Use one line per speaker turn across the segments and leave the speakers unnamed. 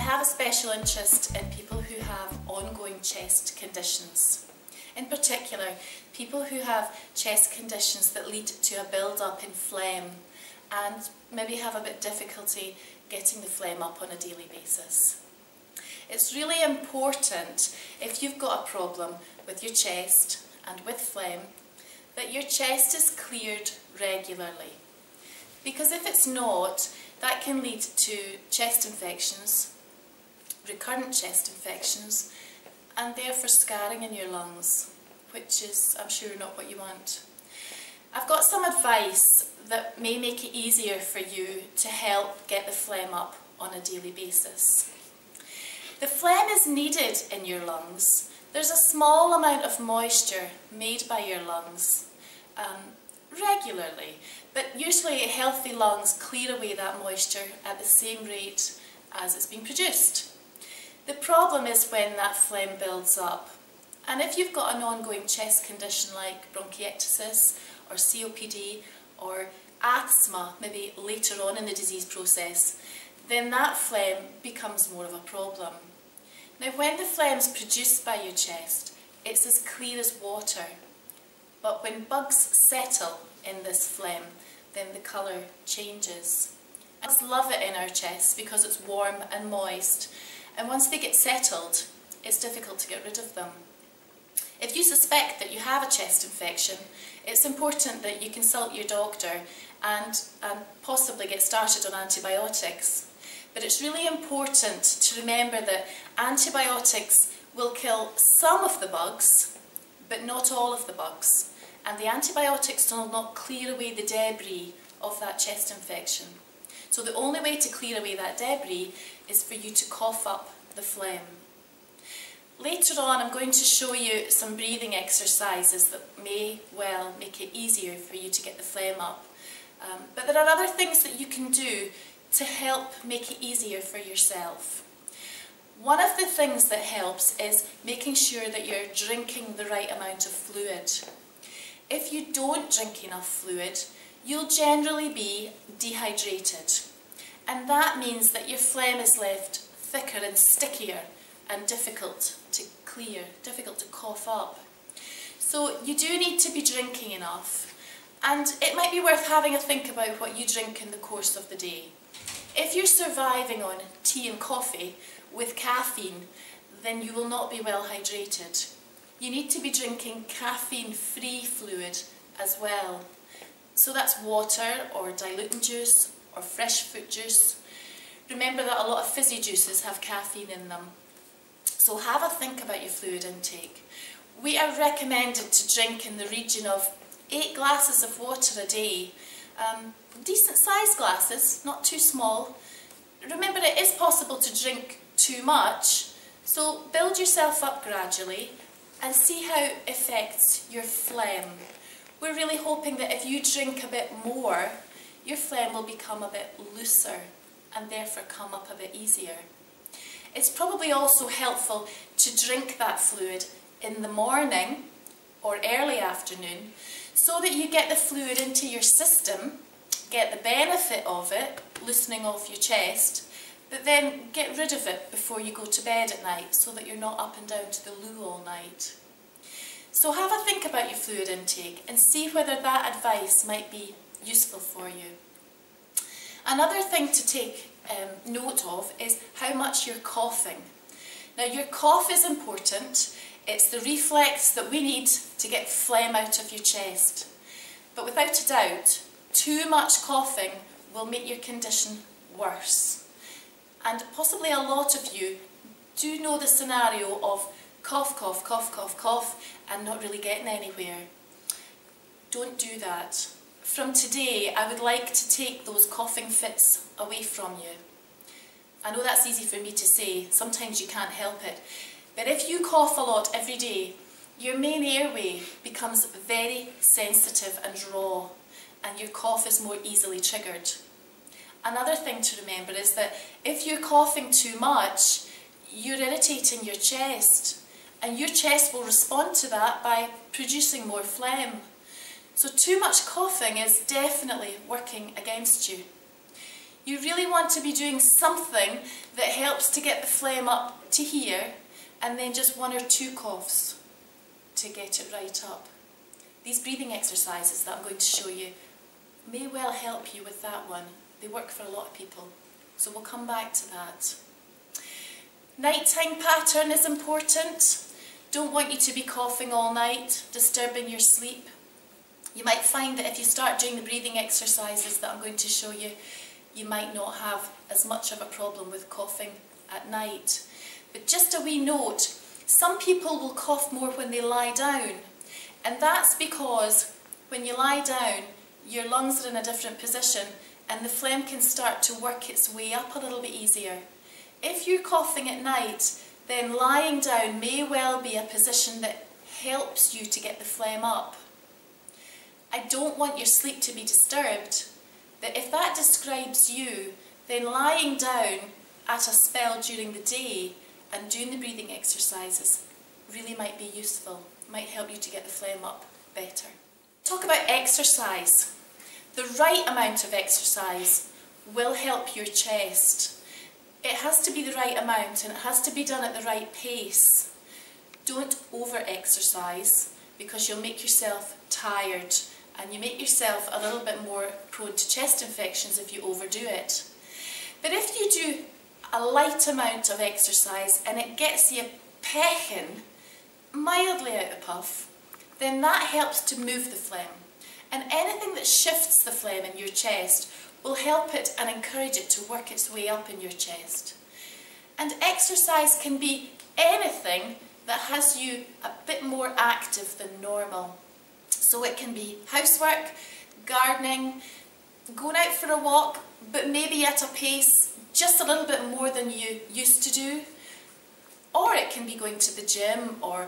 have a special interest in people who have ongoing chest conditions. In particular, people who have chest conditions that lead to a build-up in phlegm and maybe have a bit difficulty getting the phlegm up on a daily basis. It's really important, if you've got a problem with your chest and with phlegm, that your chest is cleared regularly. Because if it's not, that can lead to chest infections, recurrent chest infections, and therefore scarring in your lungs, which is, I'm sure, not what you want. I've got some advice that may make it easier for you to help get the phlegm up on a daily basis. The phlegm is needed in your lungs. There's a small amount of moisture made by your lungs regularly, but usually healthy lungs clear away that moisture at the same rate as it's being produced. The problem is when that phlegm builds up, and if you've got an ongoing chest condition like bronchiectasis or COPD or asthma, maybe later on in the disease process, then that phlegm becomes more of a problem. Now, when the phlegm is produced by your chest, it's as clear as water. But when bugs settle in this phlegm, then the colour changes. Bugs love it in our chests because it's warm and moist, and once they get settled, it's difficult to get rid of them. If you suspect that you have a chest infection, it's important that you consult your doctor and possibly get started on antibiotics. But it's really important to remember that antibiotics will kill some of the bugs, but not all of the bugs. And the antibiotics will not clear away the debris of that chest infection. So the only way to clear away that debris is for you to cough up the phlegm. Later on, I'm going to show you some breathing exercises that may well make it easier for you to get the phlegm up. But there are other things that you can do to help make it easier for yourself. One of the things that helps is making sure that you're drinking the right amount of fluid. If you don't drink enough fluid, you'll generally be dehydrated. And that means that your phlegm is left thicker and stickier and difficult to clear, difficult to cough up. So you do need to be drinking enough. And it might be worth having a think about what you drink in the course of the day. If you're surviving on tea and coffee with caffeine, then you will not be well hydrated. You need to be drinking caffeine-free fluid as well. So that's water or diluting juice or fresh fruit juice. Remember that a lot of fizzy juices have caffeine in them. So have a think about your fluid intake. We are recommended to drink in the region of 8 glasses of water a day. Decent sized glasses, not too small. Remember, it is possible to drink too much, so build yourself up gradually and see how it affects your phlegm. We're really hoping that if you drink a bit more, your phlegm will become a bit looser and therefore come up a bit easier. It's probably also helpful to drink that fluid in the morning or early afternoon so that you get the fluid into your system, get the benefit of it, loosening off your chest, but then get rid of it before you go to bed at night so that you're not up and down to the loo all night. So have a think about your fluid intake and see whether that advice might be useful for you. Another thing to take note of is how much you're coughing. Now, your cough is important. It's the reflex that we need to get phlegm out of your chest. But without a doubt, too much coughing will make your condition worse. And possibly a lot of you do know the scenario of cough, cough, cough, cough, cough, and not really getting anywhere. Don't do that. From today, I would like to take those coughing fits away from you. I know that's easy for me to say, sometimes you can't help it. But if you cough a lot every day, your main airway becomes very sensitive and raw, and your cough is more easily triggered. Another thing to remember is that if you're coughing too much, you're irritating your chest, and your chest will respond to that by producing more phlegm. So too much coughing is definitely working against you. You really want to be doing something that helps to get the phlegm up to here, and then just 1 or 2 coughs to get it right up. These breathing exercises that I'm going to show you may well help you with that one. They work for a lot of people, so we'll come back to that. Nighttime pattern is important. Don't want you to be coughing all night, disturbing your sleep. You might find that if you start doing the breathing exercises that I'm going to show you, you might not have as much of a problem with coughing at night. But just a wee note, some people will cough more when they lie down, and that's because when you lie down, your lungs are in a different position and the phlegm can start to work its way up a little bit easier. If you're coughing at night, then lying down may well be a position that helps you to get the phlegm up. I don't want your sleep to be disturbed, but if that describes you, then lying down at a spell during the day and doing the breathing exercises really might be useful, might help you to get the phlegm up better. Talk about exercise. The right amount of exercise will help your chest. It has to be the right amount and it has to be done at the right pace. Don't over-exercise because you'll make yourself tired and you make yourself a little bit more prone to chest infections if you overdo it. But if you do a light amount of exercise and it gets you pecking mildly out of puff, then that helps to move the phlegm. And anything that shifts the phlegm in your chest will help it and encourage it to work its way up in your chest. And exercise can be anything that has you a bit more active than normal. So it can be housework, gardening, going out for a walk, but maybe at a pace just a little bit more than you used to do. Or it can be going to the gym or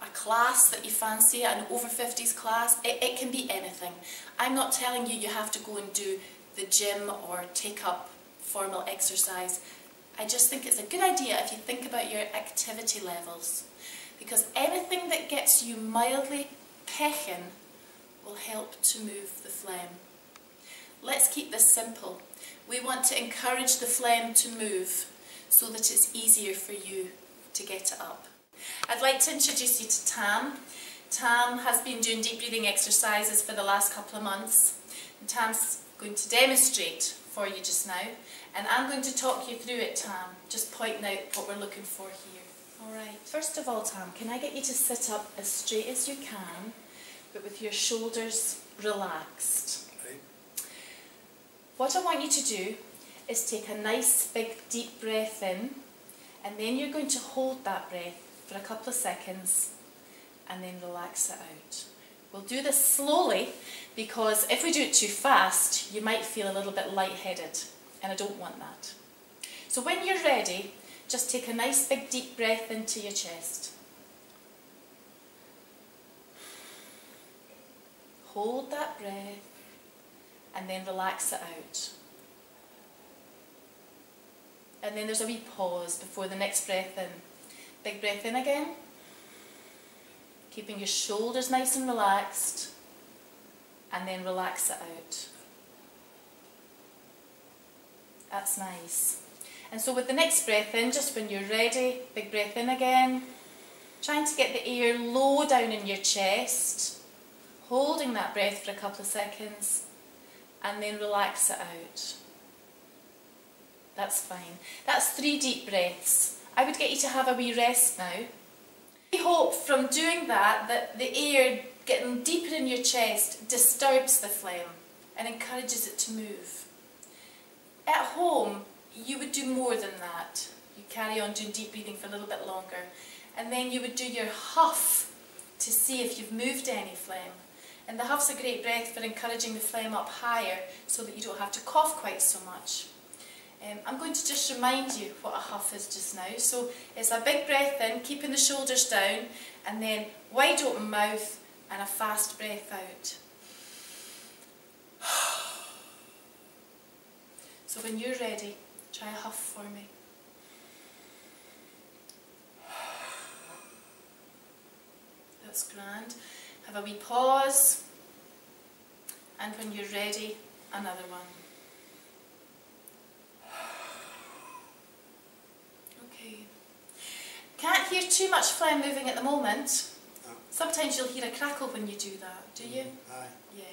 a class that you fancy, an over 50s class. It can be anything. I'm not telling you have to go and do the gym or take up formal exercise. I just think it's a good idea if you think about your activity levels, because anything that gets you mildly pecking will help to move the phlegm. Let's keep this simple. We want to encourage the phlegm to move so that it's easier for you to get it up. I'd like to introduce you to Tam. Tam has been doing deep breathing exercises for the last couple of months. And Tam's going to demonstrate for you just now. And I'm going to talk you through it, Tam, just pointing out what we're looking for here. Alright, first of all, Tam, can I get you to sit up as straight as you can, but with your shoulders relaxed?
Okay.
What I want you to do is take a nice big deep breath in, and then you're going to hold that breath for a couple of seconds and then relax it out. We'll do this slowly because if we do it too fast, you might feel a little bit lightheaded, and I don't want that. So when you're ready, just take a nice big deep breath into your chest. Hold that breath and then relax it out. And then there's a wee pause before the next breath in. Big breath in again. Keeping your shoulders nice and relaxed. And then relax it out. That's nice. And so with the next breath in, just when you're ready, big breath in again. Trying to get the air low down in your chest. Holding that breath for a couple of seconds. And then relax it out. That's fine. That's 3 deep breaths. I would get you to have a wee rest now. We hope from doing that the air getting deeper in your chest disturbs the phlegm and encourages it to move. At home, you would do more than that. You carry on doing deep breathing for a little bit longer, and then you would do your huff to see if you've moved any phlegm. And the huff's a great breath for encouraging the phlegm up higher so that you don't have to cough quite so much. I'm going to just remind you what a huff is just now. So it's a big breath in, keeping the shoulders down, and then wide open mouth and a fast breath out. So when you're ready, try a huff for me. That's grand. Have a wee pause, and when you're ready, another one. can't hear too much phlegm moving at the moment.
No.
Sometimes you'll hear a crackle when you do that, do you?
Aye.
Yeah.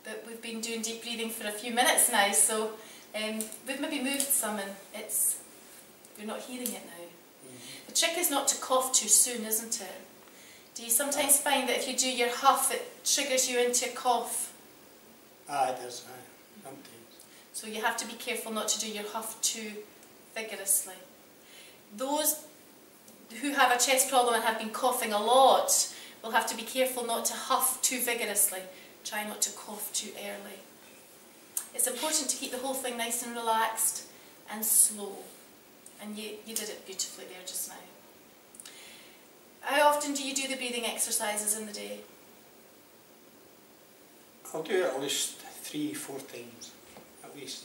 But we've been doing deep breathing for a few minutes now, so we've maybe moved some and you're not hearing it now. The trick is not to cough too soon, isn't it? Do you sometimes find that if you do your huff, it triggers you into a cough?
Aye, it does, aye. Sometimes.
So you have to be careful not to do your huff too vigorously. Those who have a chest problem and have been coughing a lot will have to be careful not to huff too vigorously. Try not to cough too early. It's important to keep the whole thing nice and relaxed and slow. And you did it beautifully there just now. How often do you do the breathing exercises in the day?
I'll do it at least 3-4 times, at least.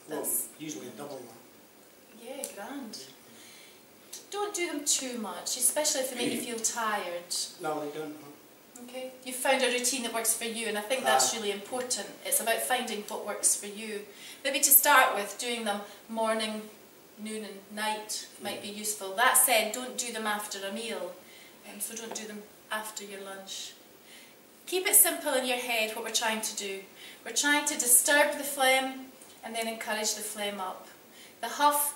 Well, usually double that.
Yeah, grand. Don't do them too much, especially if they make you feel tired.
No, they don't.
Okay. You've found a routine that works for you, and I think that's really important. It's about finding what works for you. Maybe to start with, doing them morning, noon and night might be useful. That said, don't do them after a meal, so don't do them after your lunch. Keep it simple in your head what we're trying to do. We're trying to disturb the phlegm and then encourage the phlegm up. The huff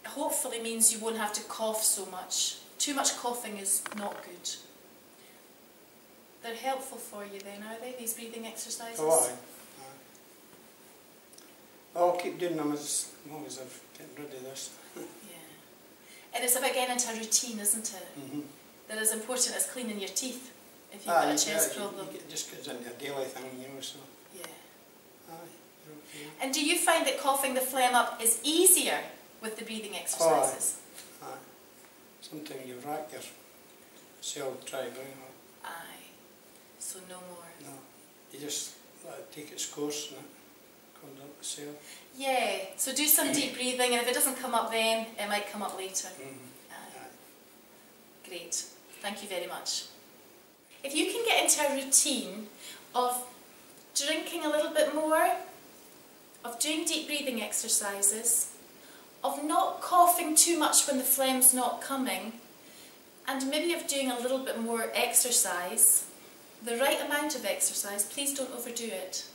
hopefully means you won't have to cough so much. Too much coughing is not good. They're helpful for you then, are they, these breathing exercises?
Oh, aye. I'll keep doing them as long as I've getting rid of this.
Yeah. And it's about getting into a routine, isn't it? They're as important as cleaning your teeth if you've got a chest problem.
It just gets into a daily thing, you know, so.
Yeah.
Aye. Okay.
And do you find that coughing the phlegm up is easier with the breathing exercises?
Oh, aye. Sometimes you rack yourself dry down.
Aye. So no more.
No. You just let it take its course and it comes up itself.
Yeah. So do some deep breathing, and if it doesn't come up then, it might come up later.
Aye.
Great. Thank you very much. If you can get into a routine of drinking a little bit more, of doing deep breathing exercises, of not coughing too much when the phlegm's not coming, and maybe of doing a little bit more exercise, the right amount of exercise, please don't overdo it,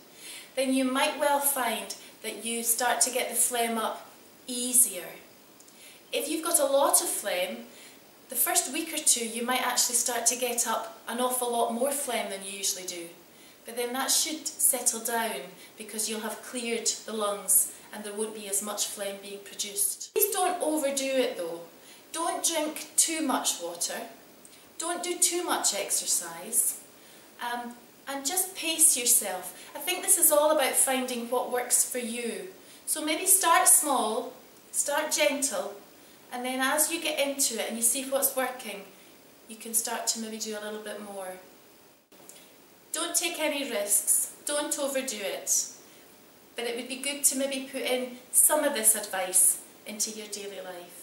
then you might well find that you start to get the phlegm up easier. If you've got a lot of phlegm, the first week or two you might actually start to get up an awful lot more phlegm than you usually do. But then that should settle down because you'll have cleared the lungs and there won't be as much phlegm being produced. Please don't overdo it though. Don't drink too much water. Don't do too much exercise. And just pace yourself. I think this is all about finding what works for you. So maybe start small, start gentle, and then as you get into it and you see what's working, you can start to maybe do a little bit more. Don't take any risks, don't overdo it, but it would be good to maybe put in some of this advice into your daily life.